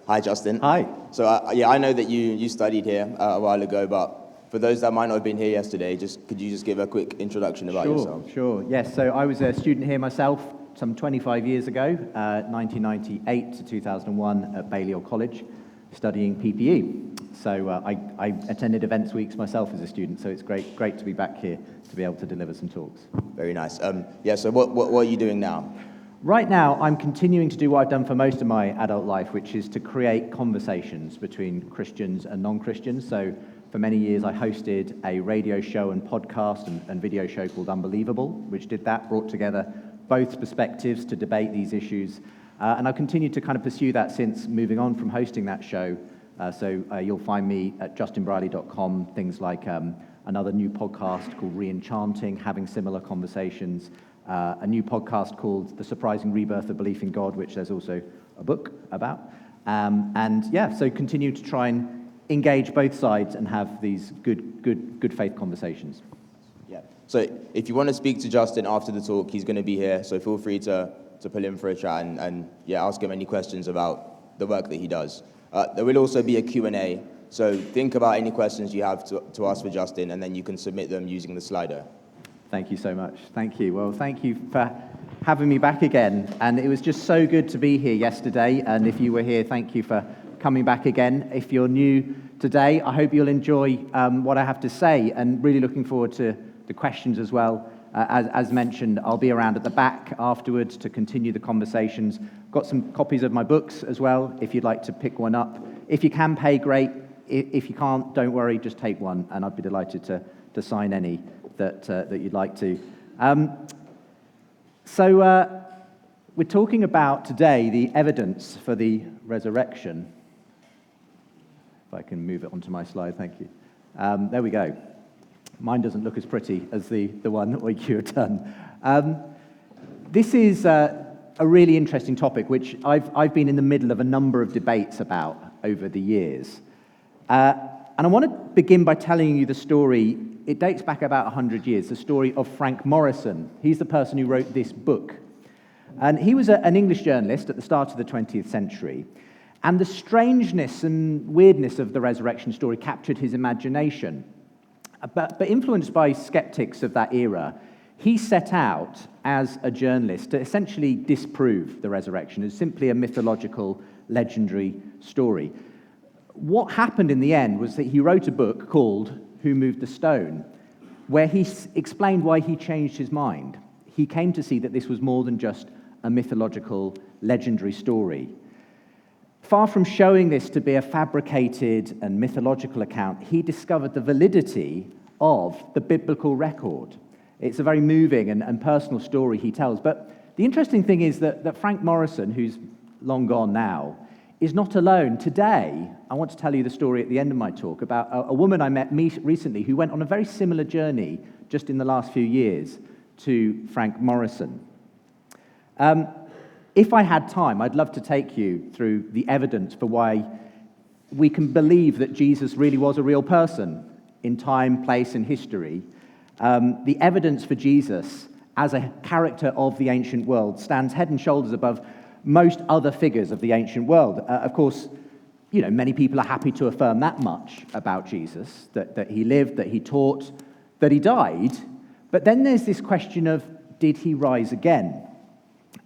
Hi, Justin. Hi. So, I know that you studied here a while ago, but for those that might not have been here yesterday, could you just give a quick introduction about yourself? Sure. Yes, so I was a student here myself some 25 years ago, 1998 to 2001 at Balliol College, studying PPE. So I attended events weeks myself as a student, so it's great to be back here to be able to deliver some talks. Very nice. So what are you doing now? Right now, I'm continuing to do what I've done for most of my adult life, which is to create conversations between Christians and non-Christians. So for many years, I hosted a radio show and podcast and video show called Unbelievable, which brought together both perspectives to debate these issues. And I've continued to kind of pursue that since moving on from hosting that show. So you'll find me at justinbrierley.com, things like another new podcast called Re-Enchanting, having similar conversations, a new podcast called The Surprising Rebirth of Belief in God, which there's also a book about. So continue to try and engage both sides and have these good faith conversations. Yeah. So if you want to speak to Justin after the talk, he's going to be here, so feel free to pull him for a chat and ask him any questions about the work that he does. There will also be a Q&A, so think about any questions you have to ask for Justin, and then you can submit them using the Slido. Thank you so much. Thank you. Well, thank you for having me back again. And it was just so good to be here yesterday. And if you were here, thank you for coming back again. If you're new today, I hope you'll enjoy what I have to say, and really looking forward to the questions as well. As mentioned, I'll be around at the back afterwards to continue the conversations. Got some copies of my books as well, if you'd like to pick one up. If you can pay, great. If you can't, don't worry, just take one, and I'd be delighted to sign any that you'd like to. We're talking about today the evidence for the resurrection. If I can move it onto my slide, thank you. There we go. Mine doesn't look as pretty as the one that OICCU have done. This is a really interesting topic, which I've been in the middle of a number of debates about over the years. And I want to begin by telling you the story. It dates back about 100 years, the story of Frank Morison. He's the person who wrote this book. And he was an English journalist at the start of the 20th century. And the strangeness and weirdness of the resurrection story captured his imagination. But influenced by skeptics of that era, he set out as a journalist to essentially disprove the resurrection as simply a mythological, legendary story. What happened in the end was that he wrote a book called Who Moved the Stone, where he explained why he changed his mind. He came to see that this was more than just a mythological, legendary story. Far from showing this to be a fabricated and mythological account, he discovered the validity of the biblical record. It's a very moving and personal story he tells. But the interesting thing is that Frank Morison, who's long gone now, is not alone. Today, I want to tell you the story at the end of my talk about a woman I met recently who went on a very similar journey just in the last few years to Frank Morison. If I had time, I'd love to take you through the evidence for why we can believe that Jesus really was a real person in time, place, and history. The evidence for Jesus as a character of the ancient world stands head and shoulders above most other figures of the ancient world. Of course, many people are happy to affirm that much about Jesus, that he lived, that he taught, that he died. But then there's this question of, did he rise again?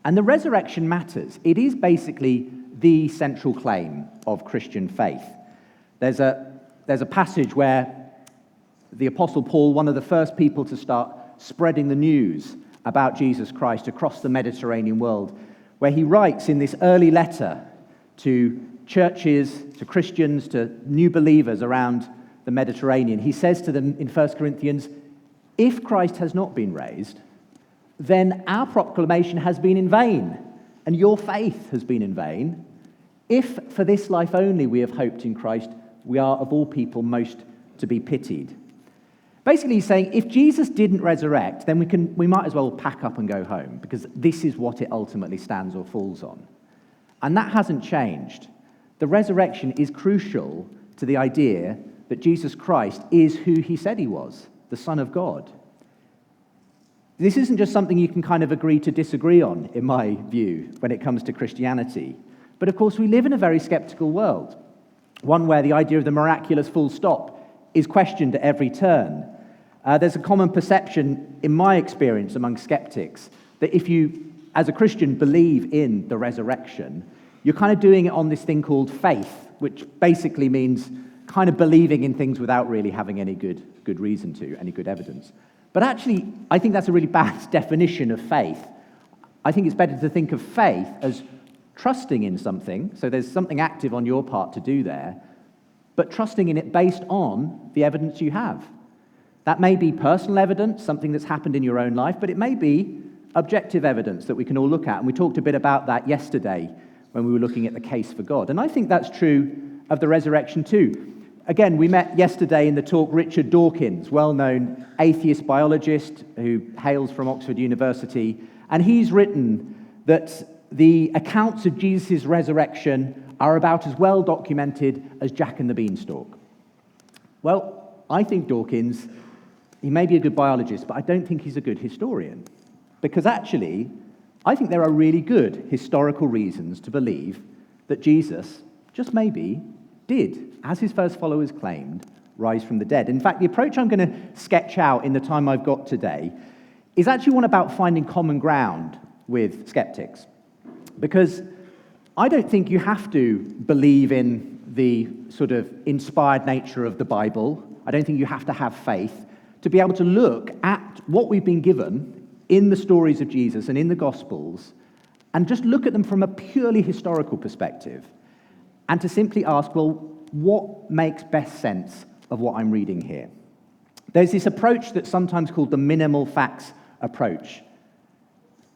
And the resurrection matters. It is basically the central claim of Christian faith. There's a passage where the Apostle Paul, one of the first people to start spreading the news about Jesus Christ across the Mediterranean world, where he writes in this early letter to churches, to Christians, to new believers around the Mediterranean. He says to them in 1 Corinthians, if Christ has not been raised, then our proclamation has been in vain, and your faith has been in vain. If for this life only we have hoped in Christ, we are of all people most to be pitied. Basically, he's saying, if Jesus didn't resurrect, then we might as well pack up and go home, because this is what it ultimately stands or falls on. And that hasn't changed. The resurrection is crucial to the idea that Jesus Christ is who he said he was, the Son of God. This isn't just something you can kind of agree to disagree on, in my view, when it comes to Christianity. But of course, we live in a very skeptical world, one where the idea of the miraculous full stop is questioned at every turn. There's a common perception, in my experience, among skeptics, that if you, as a Christian, believe in the resurrection, you're kind of doing it on this thing called faith, which basically means kind of believing in things without really having any good reason to, any good evidence. But actually, I think that's a really bad definition of faith. I think it's better to think of faith as trusting in something, so there's something active on your part to do there, but trusting in it based on the evidence you have. That may be personal evidence, something that's happened in your own life, but it may be objective evidence that we can all look at, and we talked a bit about that yesterday when we were looking at the case for God. And I think that's true of the resurrection too. Again, we met yesterday in the talk Richard Dawkins, well-known atheist biologist who hails from Oxford University, and he's written that the accounts of Jesus' resurrection are about as well documented as Jack and the Beanstalk. Well, I think Dawkins, he may be a good biologist, but I don't think he's a good historian. Because actually, I think there are really good historical reasons to believe that Jesus, just maybe, did, as his first followers claimed, rise from the dead. In fact, the approach I'm going to sketch out in the time I've got today is actually one about finding common ground with skeptics. Because I don't think you have to believe in the sort of inspired nature of the Bible. I don't think you have to have faith to be able to look at what we've been given in the stories of Jesus and in the Gospels and just look at them from a purely historical perspective and to simply ask, well, what makes best sense of what I'm reading here? There's this approach that's sometimes called the minimal facts approach.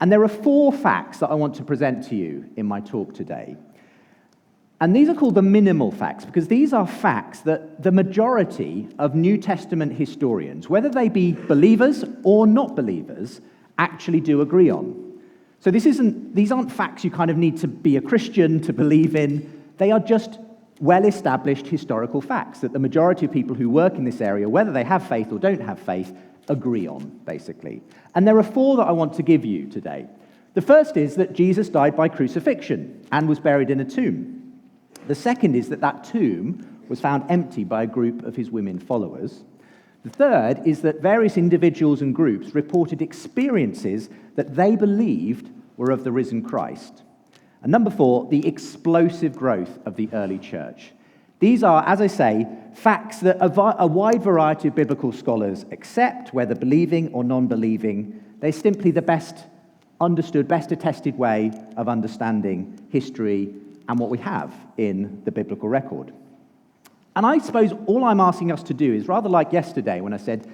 And there are 4 facts that I want to present to you in my talk today. And these are called the minimal facts because these are facts that the majority of New Testament historians, whether they be believers or not believers, actually do agree on. So these aren't facts you kind of need to be a Christian to believe in. They are just well-established historical facts that the majority of people who work in this area, whether they have faith or don't have faith, agree on, basically. And there are 4 that I want to give you today. The first is that Jesus died by crucifixion and was buried in a tomb. The second is that that tomb was found empty by a group of his women followers. The third is that various individuals and groups reported experiences that they believed were of the risen Christ. And number 4, the explosive growth of the early church. These are, as I say, facts that a wide variety of biblical scholars accept, whether believing or non-believing. They're simply the best understood, best attested way of understanding history and what we have in the biblical record. And I suppose all I'm asking us to do is, rather like yesterday when I said,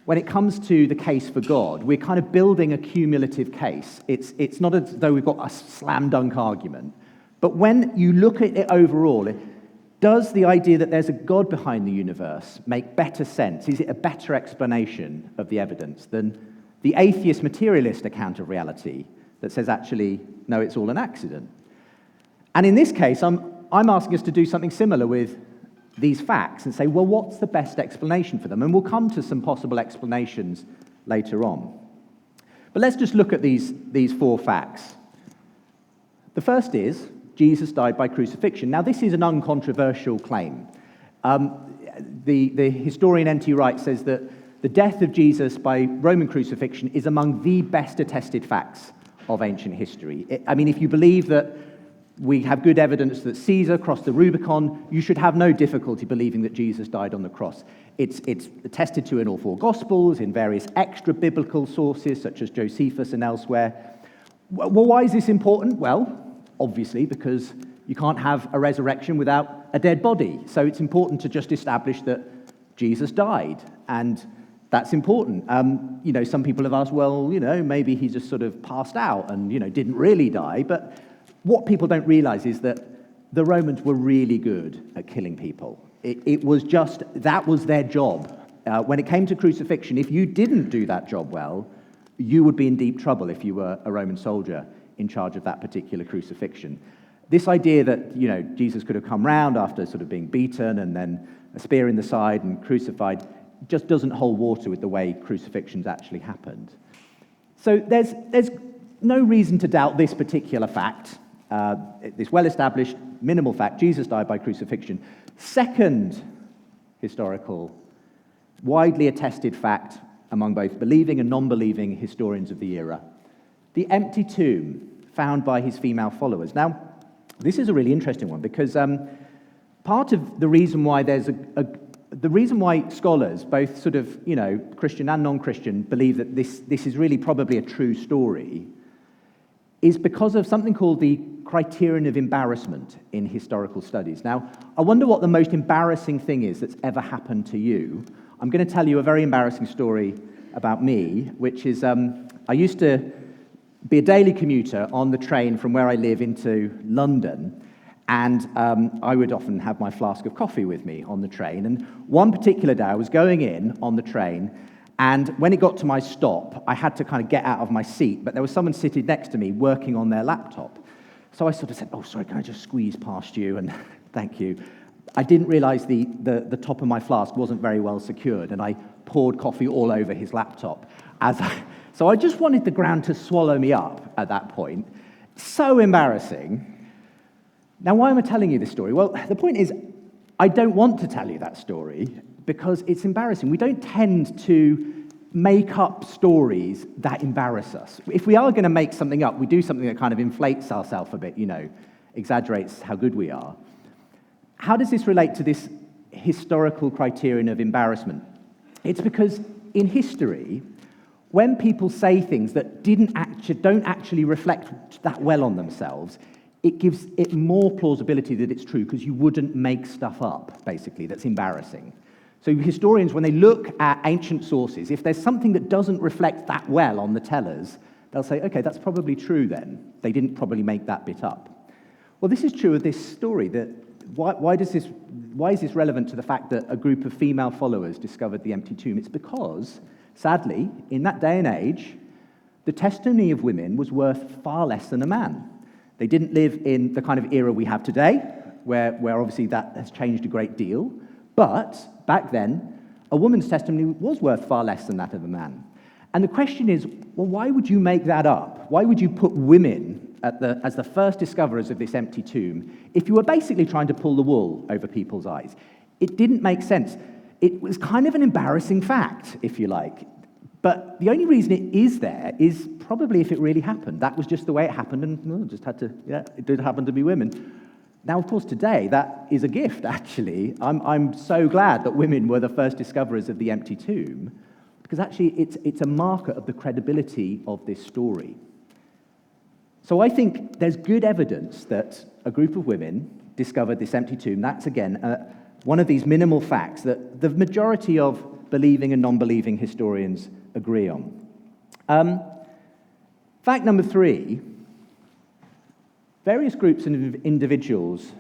when it comes to the case for God, we're kind of building a cumulative case. It's not as though we've got a slam dunk argument. But when you look at it overall, does the idea that there's a God behind the universe make better sense? Is it a better explanation of the evidence than the atheist materialist account of reality that says, actually, no, it's all an accident? And in this case, I'm asking us to do something similar with these facts and say, well, what's the best explanation for them? And we'll come to some possible explanations later on. But let's just look at these 4 facts. The first is, Jesus died by crucifixion. Now, this is an uncontroversial claim. The historian N.T. Wright says that the death of Jesus by Roman crucifixion is among the best attested facts of ancient history. If you believe that we have good evidence that Caesar crossed the Rubicon, you should have no difficulty believing that Jesus died on the cross. It's attested to in all 4 Gospels, in various extra-biblical sources, such as Josephus and elsewhere. Well, why is this important? Well, obviously, because you can't have a resurrection without a dead body. So it's important to just establish that Jesus died, and that's important. Some people have asked, well, maybe he just sort of passed out and, didn't really die. But what people don't realize is that the Romans were really good at killing people. That was their job. When it came to crucifixion, if you didn't do that job well, you would be in deep trouble if you were a Roman soldier in charge of that particular crucifixion. This idea that, Jesus could have come round after sort of being beaten and then a spear in the side and crucified just doesn't hold water with the way crucifixions actually happened. So there's no reason to doubt this particular fact. this well-established minimal fact, Jesus died by crucifixion. Second historical, widely attested fact among both believing and non-believing historians of the era, the empty tomb found by his female followers. Now, this is a really interesting one because part of the reason why the reason why scholars, both sort of, Christian and non-Christian, believe that this is really probably a true story is because of something called the criterion of embarrassment in historical studies. Now, I wonder what the most embarrassing thing is that's ever happened to you. I'm going to tell you a very embarrassing story about me, which is I used to be a daily commuter on the train from where I live into London, and I would often have my flask of coffee with me on the train. And one particular day, I was going in on the train, and when it got to my stop, I had to kind of get out of my seat, but there was someone sitting next to me working on their laptop. So I sort of said, "Oh, sorry, can I just squeeze past you?" And thank you. I didn't realize the top of my flask wasn't very well secured, and I poured coffee all over his laptop. So I just wanted the ground to swallow me up at that point. So embarrassing. Now, why am I telling you this story? Well, the point is, I don't want to tell you that story because it's embarrassing. We don't tend to make up stories that embarrass us. If we are going to make something up, we do something that kind of inflates ourselves a bit, exaggerates how good we are. How does this relate to this historical criterion of embarrassment? It's because in history, when people say things that don't actually reflect that well on themselves, it gives it more plausibility that it's true because you wouldn't make stuff up, basically, that's embarrassing. So historians, when they look at ancient sources, if there's something that doesn't reflect that well on the tellers, they'll say, okay, that's probably true then. They didn't probably make that bit up. Well, this is true of this story. Why is this relevant to the fact that a group of female followers discovered the empty tomb? It's because, sadly, in that day and age, the testimony of women was worth far less than a man. They didn't live in the kind of era we have today, where obviously that has changed a great deal. But back then, a woman's testimony was worth far less than that of a man. And the question is, well, why would you make that up? Why would you put women as the first discoverers of this empty tomb if you were basically trying to pull the wool over people's eyes? It didn't make sense. It was kind of an embarrassing fact, if you like. But the only reason it is there is probably if it really happened. That was just the way it happened, and it did happen to be women. Now, of course, today, that is a gift, actually. I'm so glad that women were the first discoverers of the empty tomb, because actually it's a marker of the credibility of this story. So I think there's good evidence that a group of women discovered this empty tomb. That's, again, one of these minimal facts that the majority of believing and non-believing historians agree on. Fact number 3, various groups and individuals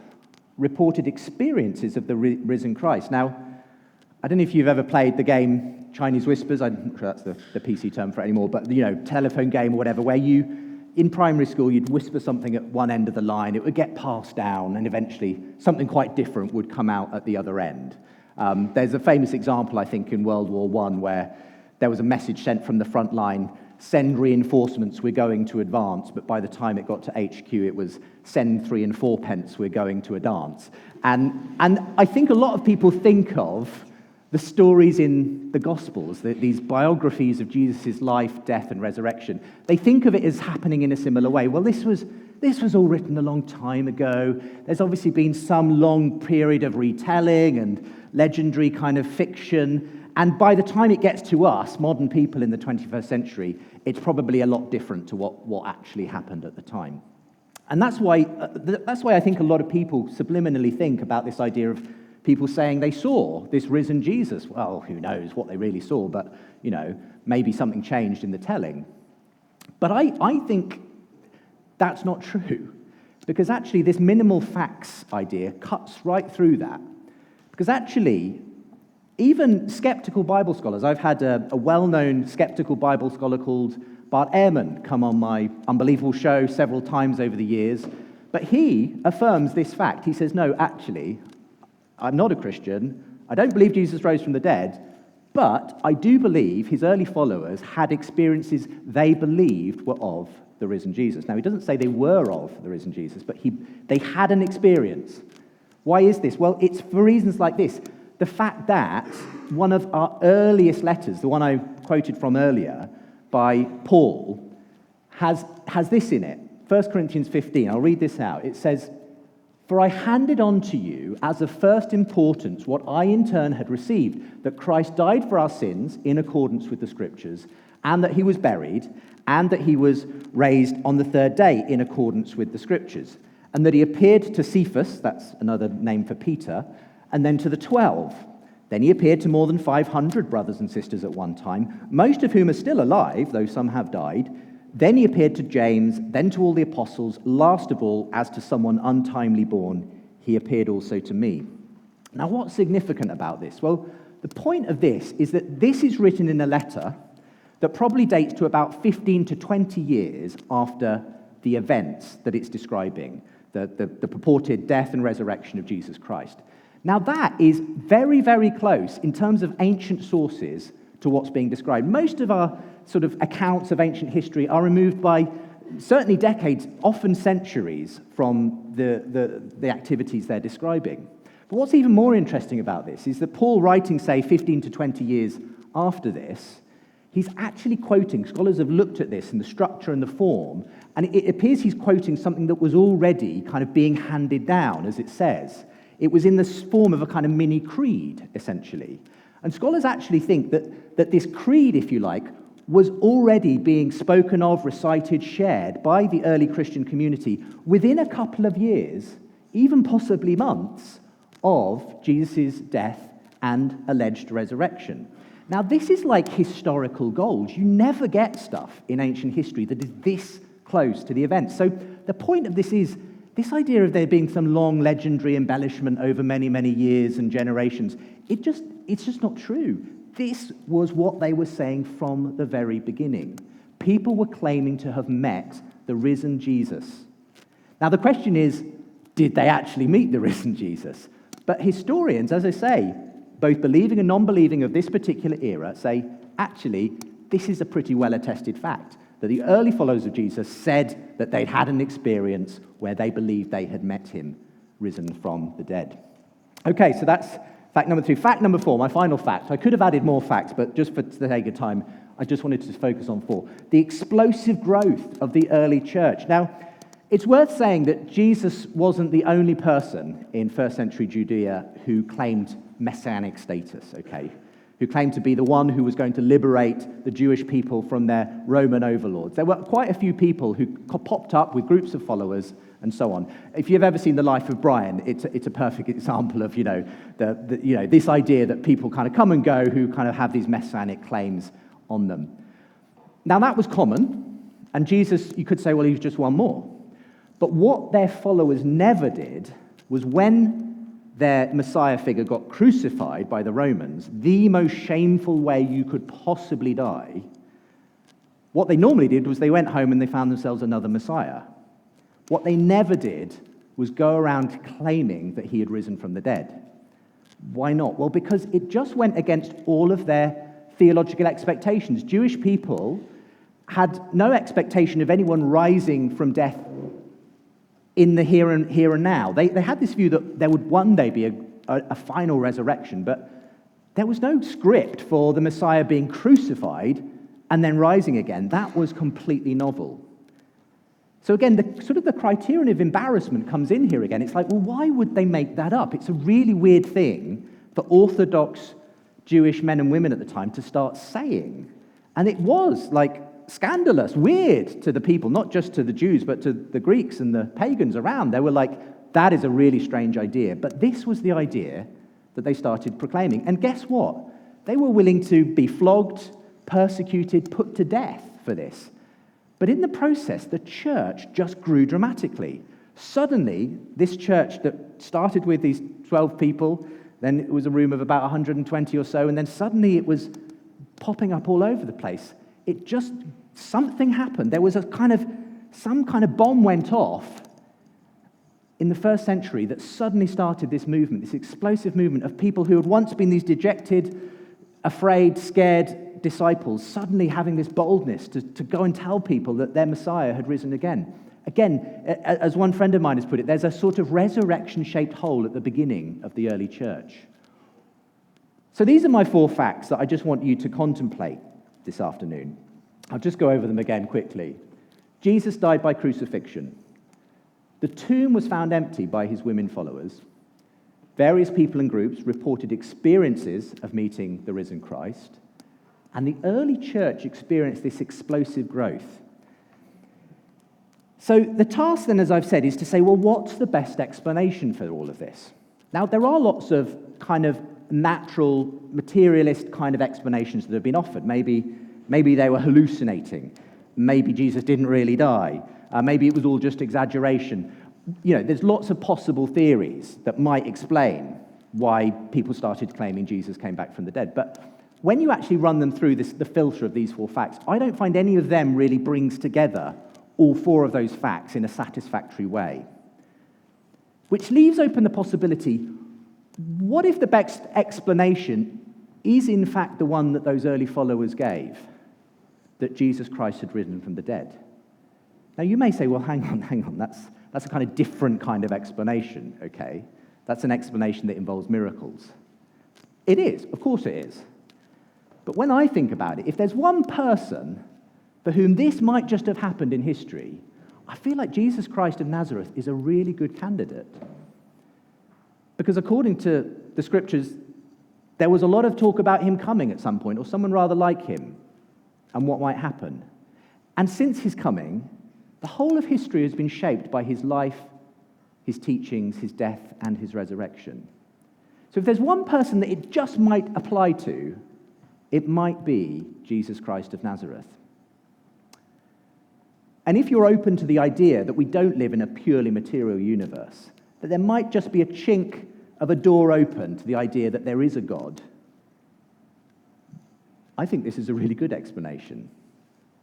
reported experiences of the risen Christ. Now, I don't know if you've ever played the game Chinese Whispers. I'm not sure that's the PC term for it anymore, but, telephone game or whatever, where in primary school, you'd whisper something at one end of the line, it would get passed down, and eventually something quite different would come out at the other end. There's a famous example, I think, in World War I, where there was a message sent from the front line, send reinforcements, we're going to advance, but by the time it got to HQ, it was send 3 and 4 pence, we're going to a dance. And I think a lot of people think of the stories in the Gospels, these biographies of Jesus' life, death, and resurrection. They think of it as happening in a similar way. Well, this was all written a long time ago. There's obviously been some long period of retelling and legendary kind of fiction. And by the time it gets to us, modern people in the 21st century, it's probably a lot different to what actually happened at the time. And that's why I think a lot of people subliminally think about this idea of people saying they saw this risen Jesus. Well, who knows what they really saw, but, maybe something changed in the telling. But I think that's not true, because actually this minimal facts idea cuts right through that. Because actually, even skeptical Bible scholars, I've had a well-known skeptical Bible scholar called Bart Ehrman come on my Unbelievable show several times over the years, but he affirms this fact. He says, no, actually, I'm not a Christian, I don't believe Jesus rose from the dead, But I do believe his early followers had experiences they believed were of the risen Jesus. Now, he doesn't say they were of the risen Jesus, but they had an experience. Why is this? Well, it's for reasons like this. The fact that one of our earliest letters, the one I quoted from earlier, by Paul, has this in it. 1 Corinthians 15, I'll read this out. It says, "For I handed on to you as of first importance what I in turn had received, that Christ died for our sins in accordance with the Scriptures, and that he was buried, and that he was raised on the third day in accordance with the Scriptures, and that he appeared to Cephas," that's another name for Peter, "and then to the 12. Then he appeared to more than 500 brothers and sisters at one time, most of whom are still alive, though some have died. Then he appeared to James, then to all the apostles. Last of all, as to someone untimely born, he appeared also to me." Now, what's significant about this? Well, the point of this is that this is written in a letter that probably dates to about 15 to 20 years after the events that it's describing, the purported death and resurrection of Jesus Christ. Now, that is very, very close in terms of ancient sources to what's being described. Most of our sort of accounts of ancient history are removed by certainly decades, often centuries, from the activities they're describing. But what's even more interesting about this is that Paul, writing, say, 15 to 20 years after this, he's actually quoting, scholars have looked at this and the structure and the form, and it appears he's quoting something that was already kind of being handed down, as it says. It was in the form of a kind of mini creed, essentially. And scholars actually think that this creed, if you like, was already being spoken of, recited, shared by the early Christian community within a couple of years, even possibly months, of Jesus' death and alleged resurrection. Now, this is like historical gold. You never get stuff in ancient history that is this close to the event. So the point of this is, this idea of there being some long legendary embellishment over many, many years and generations, it's just not true. This was what they were saying from the very beginning. People were claiming to have met the risen Jesus. Now, the question is, did they actually meet the risen Jesus? But historians, as I say, both believing and non-believing of this particular era, say, actually, this is a pretty well-attested fact, that the early followers of Jesus said that they'd had an experience where they believed they had met him risen from the dead. Okay, so that's fact number 2. Fact number 4, my final fact. I could have added more facts, but just for the sake of time, I just wanted to focus on 4. The explosive growth of the early church. Now, it's worth saying that Jesus wasn't the only person in first century Judea who claimed messianic status, okay? Who claimed to be the one who was going to liberate the Jewish people from their Roman overlords. There were quite a few people who popped up with groups of followers and so on. If you've ever seen The Life of Brian, it's a perfect example of this idea that people kind of come and go who kind of have these messianic claims on them. Now that was common, and Jesus, you could say, well, he was just one more. But what their followers never did was, when their Messiah figure got crucified by the Romans, the most shameful way you could possibly die, what they normally did was they went home and they found themselves another Messiah. What they never did was go around claiming that he had risen from the dead. Why not? Well, because it just went against all of their theological expectations. Jewish people had no expectation of anyone rising from death in the here and now. They had this view that there would one day be a final resurrection, but there was no script for the Messiah being crucified and then rising again. That was completely novel. So again, the criterion of embarrassment comes in here again. It's like, well, why would they make that up? It's a really weird thing for Orthodox Jewish men and women at the time to start saying. And it was like scandalous, weird to the people, not just to the Jews, but to the Greeks and the pagans around. They were like, that is a really strange idea. But this was the idea that they started proclaiming. And guess what? They were willing to be flogged, persecuted, put to death for this. But in the process, the church just grew dramatically. Suddenly, this church that started with these 12 people, then it was a room of about 120 or so, and then suddenly it was popping up all over the place. Something happened. There was some kind of bomb went off in the first century that suddenly started this movement, this explosive movement of people who had once been these dejected, afraid, scared disciples suddenly having this boldness to go and tell people that their Messiah had risen again. Again, as one friend of mine has put it, there's a sort of resurrection-shaped hole at the beginning of the early church. So these are my 4 facts that I just want you to contemplate this afternoon. I'll just go over them again quickly. Jesus died by crucifixion. The tomb was found empty by his women followers. Various people and groups reported experiences of meeting the risen Christ. And the early church experienced this explosive growth. So the task then, as I've said, is to say, well, what's the best explanation for all of this? Now, there are lots of kind of natural, materialist kind of explanations that have been offered. Maybe they were hallucinating. Maybe Jesus didn't really die. Maybe it was all just exaggeration. There's lots of possible theories that might explain why people started claiming Jesus came back from the dead. But when you actually run them through the filter of these 4 facts, I don't find any of them really brings together all 4 of those facts in a satisfactory way. Which leaves open the possibility, what if the best explanation is in fact the one that those early followers gave, that Jesus Christ had risen from the dead? Now you may say, well, hang on, that's a kind of different kind of explanation, okay? That's an explanation that involves miracles. It is, of course it is. But when I think about it, if there's one person for whom this might just have happened in history, I feel like Jesus Christ of Nazareth is a really good candidate. Because according to the scriptures, there was a lot of talk about him coming at some point, or someone rather like him, and what might happen. And since his coming, the whole of history has been shaped by his life, his teachings, his death, and his resurrection. So if there's one person that it just might apply to, it might be Jesus Christ of Nazareth. And if you're open to the idea that we don't live in a purely material universe, that there might just be a chink of a door open to the idea that there is a God, I think this is a really good explanation,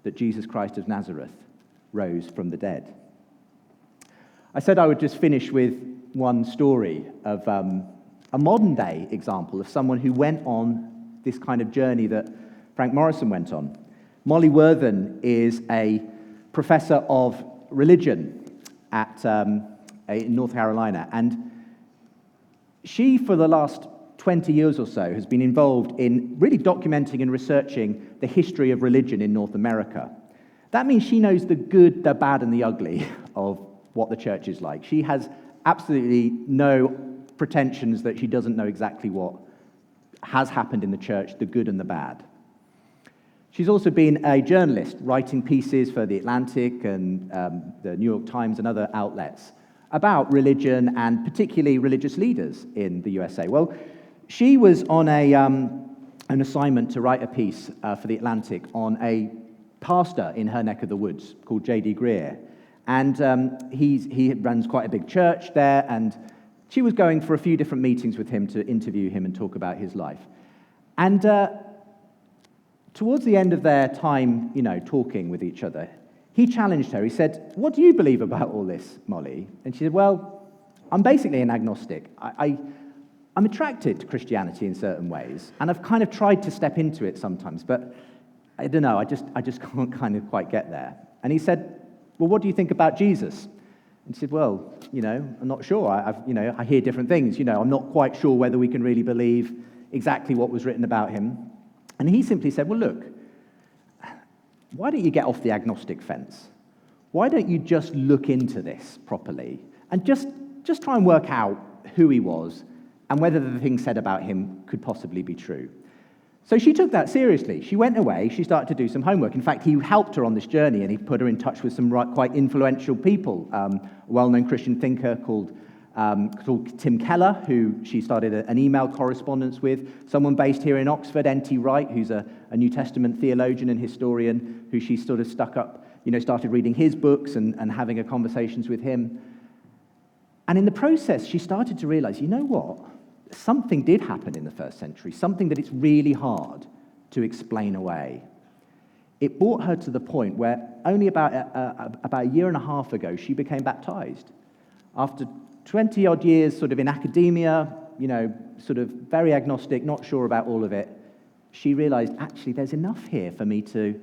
that Jesus Christ of Nazareth rose from the dead. I said I would just finish with one story of a modern-day example of someone who went on this kind of journey that Frank Morrison went on. Molly Worthen is a professor of religion in North Carolina, and she, for the last 20 years or so, has been involved in really documenting and researching the history of religion in North America. That means she knows the good, the bad, and the ugly of what the church is like. She has absolutely no pretensions that she doesn't know exactly what has happened in the church, the good and the bad. She's also been a journalist, writing pieces for The Atlantic and the New York Times and other outlets about religion and particularly religious leaders in the USA. Well, she was on an assignment to write a piece for The Atlantic on a pastor in her neck of the woods called J.D. Greer. And he runs quite a big church there, and she was going for a few different meetings with him to interview him and talk about his life. And towards the end of their time, talking with each other, he challenged her. He said, "What do you believe about all this, Molly?" And she said, "Well, I'm basically an agnostic. I'm attracted to Christianity in certain ways, and I've kind of tried to step into it sometimes, but I don't know, I just can't kind of quite get there." And he said, "Well, what do you think about Jesus?" And she said, "Well, I'm not sure. I hear different things. I'm not quite sure whether we can really believe exactly what was written about him." And he simply said, "Well, look, why don't you get off the agnostic fence? Why don't you just look into this properly and just try and work out who he was and whether the things said about him could possibly be true?" So she took that seriously. She went away, she started to do some homework. In fact, he helped her on this journey, and he put her in touch with some quite influential people. A well-known Christian thinker called Tim Keller, who she started an email correspondence with. Someone based here in Oxford, N.T. Wright, who's a New Testament theologian and historian, who she sort of stuck up, started reading his books and having conversations with him. And in the process, she started to realize, what? Something did happen in the first century, something that it's really hard to explain away. It brought her to the point where only about a year and a half ago, she became baptized. After 20-odd years sort of in academia, sort of very agnostic, not sure about all of it, she realized, actually, there's enough here for me to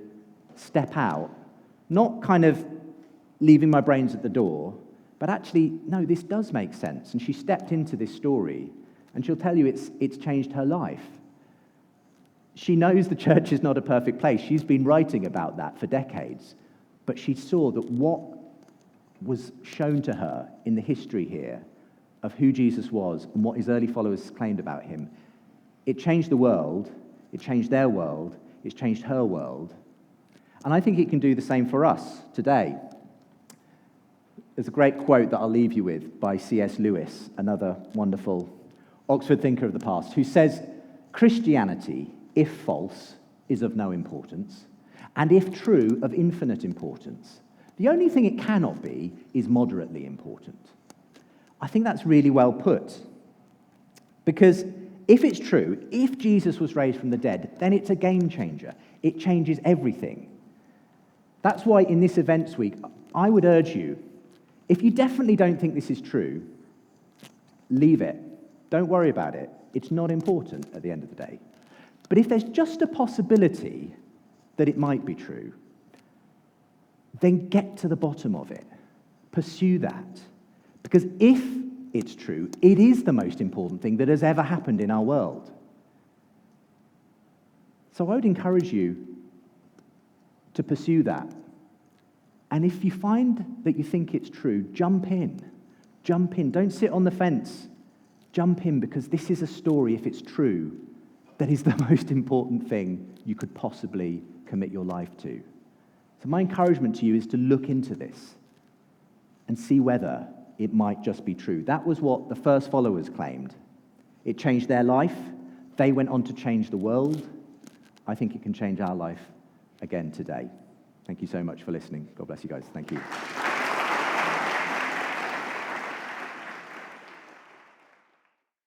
step out, not kind of leaving my brains at the door, but actually, no, this does make sense. And she stepped into this story, and she'll tell you it's changed her life. She knows the church is not a perfect place. She's been writing about that for decades. But she saw that what was shown to her in the history here of who Jesus was and what his early followers claimed about him, it changed the world, it changed their world, it's changed her world. And I think it can do the same for us today. There's a great quote that I'll leave you with by C.S. Lewis, another wonderful Oxford thinker of the past, who says, Christianity, if false, is of no importance, and if true, of infinite importance. The only thing it cannot be is moderately important. I think that's really well put. Because if it's true, if Jesus was raised from the dead, then it's a game changer. It changes everything. That's why in this events week, I would urge you, if you definitely don't think this is true, leave it. Don't worry about it. It's not important at the end of the day. But if there's just a possibility that it might be true, then get to the bottom of it. Pursue that. Because if it's true, it is the most important thing that has ever happened in our world. So I would encourage you to pursue that. And if you find that you think it's true, jump in. Jump in. Don't sit on the fence. Jump in, because this is a story, if it's true, that is the most important thing you could possibly commit your life to. So my encouragement to you is to look into this and see whether it might just be true. That was what the first followers claimed. It changed their life. They went on to change the world. I think it can change our life again today. Thank you so much for listening. God bless you guys. Thank you.